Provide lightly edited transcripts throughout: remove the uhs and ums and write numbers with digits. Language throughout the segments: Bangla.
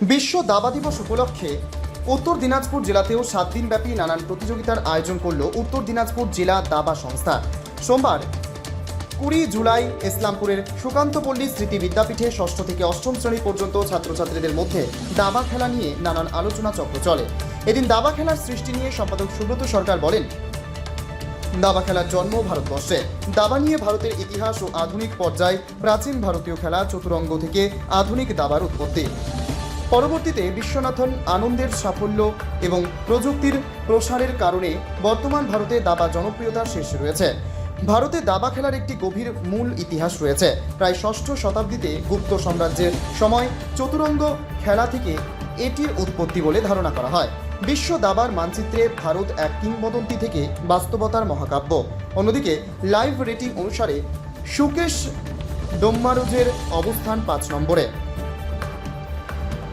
বিশ্ব দাবা দিবস উপলক্ষে উত্তর দিনাজপুর জেলাতেও 7 দিনব্যাপী নানান প্রতিযোগিতার আয়োজন করল উত্তর দিনাজপুর জেলা দাবা সংস্থা। সোমবার 20 জুলাই ইসলামপুরের সুকান্তপল্লী স্মৃতি বিদ্যাপীঠে ষষ্ঠ থেকে অষ্টম শ্রেণী পর্যন্ত ছাত্রছাত্রীদের মধ্যে দাবা খেলা নিয়ে নানান আলোচনা চক্র চলে। এদিন দাবা খেলার সৃষ্টি নিয়ে সম্পাদক সুব্রত সরকার বলেন, দাবা খেলার জন্ম ভারতবর্ষে। দাবা নিয়ে ভারতের ইতিহাস ও আধুনিক পর্যায়ে প্রাচীন ভারতীয় খেলা চতুরঙ্গ থেকে আধুনিক দাবার উৎপত্তি। পরবর্তীতে বিশ্বনাথন আনন্দের সাফল্য এবং প্রযুক্তির প্রসারের কারণে বর্তমান ভারতে দাবা জনপ্রিয়তার শীর্ষে রয়েছে। ভারতে দাবা খেলার একটি গভীর মূল ইতিহাস রয়েছে। প্রায় ষষ্ঠ শতাব্দীতে গুপ্ত সাম্রাজ্যের সময় চতুরঙ্গ খেলা থেকে এটির উৎপত্তি বলে ধারণা করা হয়। বিশ্ব দাবার মানচিত্রে ভারত এক কিংবদন্তি থেকে বাস্তবতার মহাকাব্য। অন্যদিকে লাইভ রেটিং অনুসারে সুকেশ ডোম্মারুজের অবস্থান 5 নম্বরে।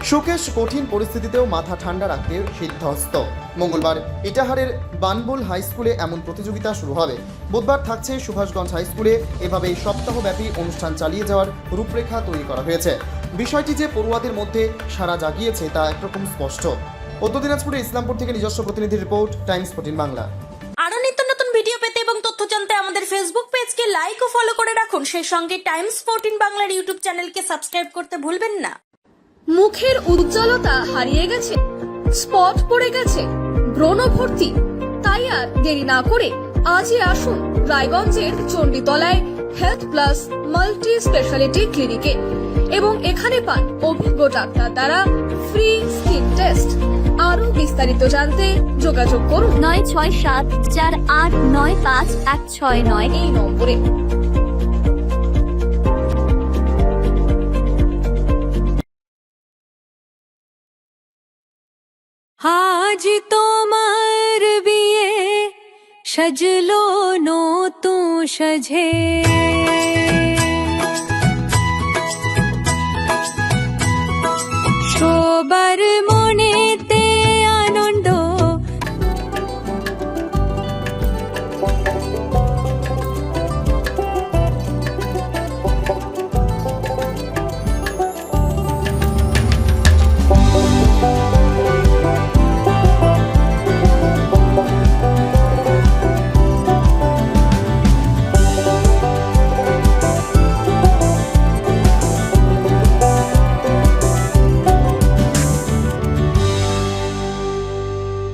সুকেশ কঠিন পরিস্থিতিতেও মাথা ঠান্ডা রাখতে সিদ্ধহস্ত। মঙ্গলবার ইটাহারের বানবুল হাই স্কুলে এমন প্রতিযোগিতা শুরু হবে। বুধবার থাকছে সুভাষগঞ্জ হাই স্কুলে। এভাবেই সপ্তাহব্যাপী অনুষ্ঠান চালিয়ে যাওয়ার রূপরেখা তৈরি করা হয়েছে। বিষয়টি যে পড়ুয়াদের মধ্যে সাড়া জাগিয়েছে তা একরকম স্পষ্ট। উত্তর দিনাজপুরের ইসলামপুর থেকে নিজস্ব প্রতিনিধি রিপোর্ট, টাইমস 14 বাংলা। আরো নিত্য নতুন ভিডিও পেতে এবং তথ্য জানতে আমাদের ফেসবুক পেজকে লাইক ও ফলো করে রাখুন। সেই সঙ্গে টাইমস 14 বাংলার ইউটিউব চ্যানেলকে সাবস্ক্রাইব করতে ভুলবেন না। মুখের উজ্জ্বলতা হারিয়ে গেছে, স্পট পড়ে গেছে, ব্রণ ভর্তি, তাই আর দেরি না করে আজই আসুন রায়গঞ্জের চণ্ডীতলায় হেলথ প্লাস মাল্টি স্পেশালিটি ক্লিনিকে এবং এখানে পান অভিজ্ঞ ডাক্তার দ্বারা ফ্রি স্কিন টেস্ট। আরো বিস্তারিত জানতে যোগাযোগ করুন 9674895169 এই নম্বরে। আজ তোমার বিয়ে সাজলো নতুন সাজে।